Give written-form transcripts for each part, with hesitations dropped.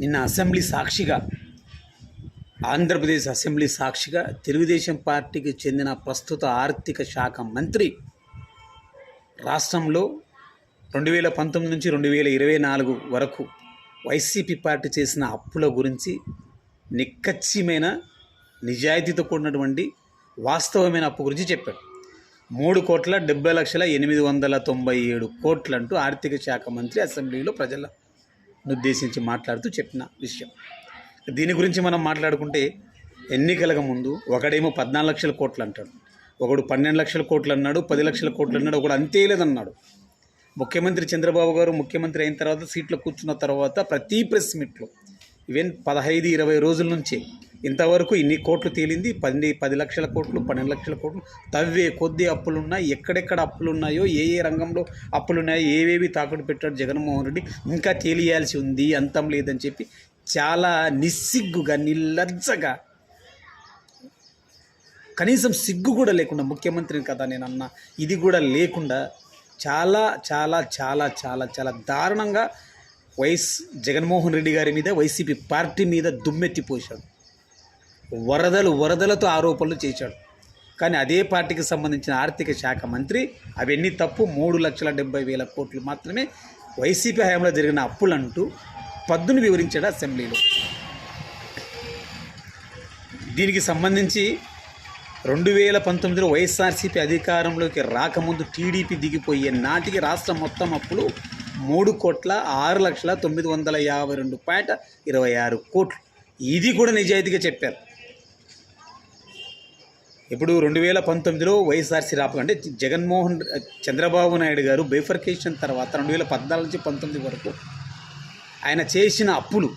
నిన్న అసెంబ్లీ సాక్షిగా ఆంధ్రప్రదేశ్ అసెంబ్లీ సాక్షిగా తెలుగుదేశం పార్టీకి చెందిన ప్రస్తుత ఆర్థిక శాఖ మంత్రి రాష్ట్రంలో 2019 నుంచి 2024 వరకు వైసీపీ పార్టీ చేసిన అప్పుల గురించి నిక్కచ్చిమైన నిజాయితీతో కూడినటువంటి వాస్తవమైన అప్పు గురించి చెప్పాడు. 3,70,897 కోట్లంటూ ఆర్థిక శాఖ మంత్రి అసెంబ్లీలో ప్రజలను ఉద్దేశించి మాట్లాడుతూ చెప్పిన విషయం. దీని గురించి మనం మాట్లాడుకుంటే ఎన్నికలకు ముందు ఒకడేమో 14 లక్షల కోట్లు అంటాడు, ఒకడు 12 లక్షల కోట్లు అన్నాడు, 10 లక్షల కోట్లు అన్నాడు, ఒకడు అంతే లేదన్నాడు. ముఖ్యమంత్రి చంద్రబాబు గారు ముఖ్యమంత్రి అయిన తర్వాత సీట్లో కూర్చున్న తర్వాత ప్రతి ప్రెస్ మీట్లో ఈవెన్ 15-20 రోజుల నుంచి ఇంతవరకు ఇన్ని కోట్లు తేలింది, 10 లక్షల కోట్లు, 12 లక్షల కోట్లు, తవ్వే కొద్ది అప్పులున్నాయి, ఎక్కడెక్కడ అప్పులున్నాయో, ఏ రంగంలో అప్పులున్నాయో, ఏవేవి తాకట్టు పెట్టాడు జగన్మోహన్ రెడ్డి, ఇంకా తేలియాల్సి ఉంది, అంతం లేదని చెప్పి చాలా నిస్సిగ్గుగా నిర్లజ్జగా, కనీసం సిగ్గు కూడా లేకుండా, ముఖ్యమంత్రిని కదా నేను అన్నా ఇది కూడా లేకుండా చాలా చాలా చాలా చాలా చాలా దారుణంగా జగన్మోహన్ రెడ్డి గారి మీద, వైసీపీ పార్టీ మీద దుమ్మెత్తిపోశాడు. వరదలతో ఆరోపణలు చేశాడు. కానీ అదే పార్టీకి సంబంధించిన ఆర్థిక శాఖ మంత్రి అవన్నీ తప్పు, 3,70,000 కోట్లు మాత్రమే వైసీపీ హయాంలో జరిగిన అప్పులంటూ పద్దును వివరించాడు అసెంబ్లీలో. దీనికి సంబంధించి 2019లో వైఎస్ఆర్సీపీ అధికారంలోకి రాకముందు టీడీపీ దిగిపోయే నాటికి రాష్ట్రం మొత్తం అప్పులు 3,06,952.26 కోట్లు. ఇది కూడా నిజాయితీగా చెప్పారు. ఇప్పుడు 2019లో వైఎస్ఆర్సీ అంటే చంద్రబాబు నాయుడు గారు బైఫర్కేషన్ తర్వాత 2014 నుంచి 19 వరకు ఆయన చేసిన అప్పులు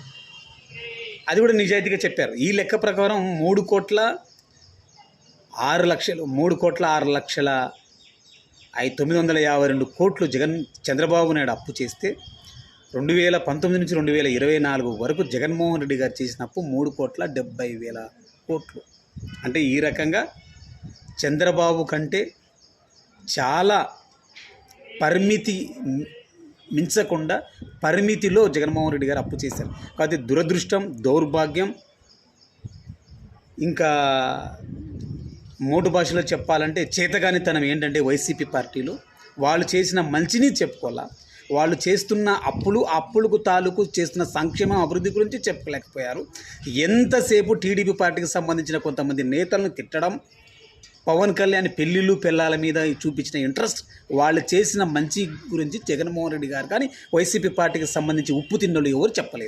అది కూడా నిజాయితీగా చెప్పారు. ఈ లెక్క ప్రకారం 3,06,952 కోట్లు చంద్రబాబు నాయుడు అప్పు చేస్తే 2019 నుంచి 2024 వరకు జగన్మోహన్ రెడ్డి గారు చేసిన అప్పు 3,70,000 కోట్లు. అంటే ఈ రకంగా చంద్రబాబు కంటే చాలా పరిమితి మించకుండా పరిమితిలో జగన్మోహన్ రెడ్డి గారు అప్పు చేశారు. కాబట్టి దురదృష్టం, దౌర్భాగ్యం, ఇంకా మోటు భాషలో చెప్పాలంటే చేతగానితనం ఏంటంటే వైసీపీ పార్టీలో వాళ్ళు చేసిన మంచిని చెప్పుకోవాలా, వాళ్ళు చేస్తున్న అప్పులకు తాలూకు చేస్తున్న సంక్షేమం, అభివృద్ధి గురించి చెప్పలేకపోయారు. ఎంతసేపు టీడీపీ పార్టీకి సంబంధించిన కొంతమంది నేతలను తిట్టడం, పవన్ కళ్యాణ్ పెళ్ళిళ్ళు పిల్లల మీద చూపించిన ఇంట్రెస్ట్, వాళ్ళు చేసిన మంచి గురించి జగన్మోహన్ రెడ్డి గారు కానీ వైసీపీ పార్టీకి సంబంధించి ఉప్పు తిన్నలు ఎవరు చెప్పలేదు.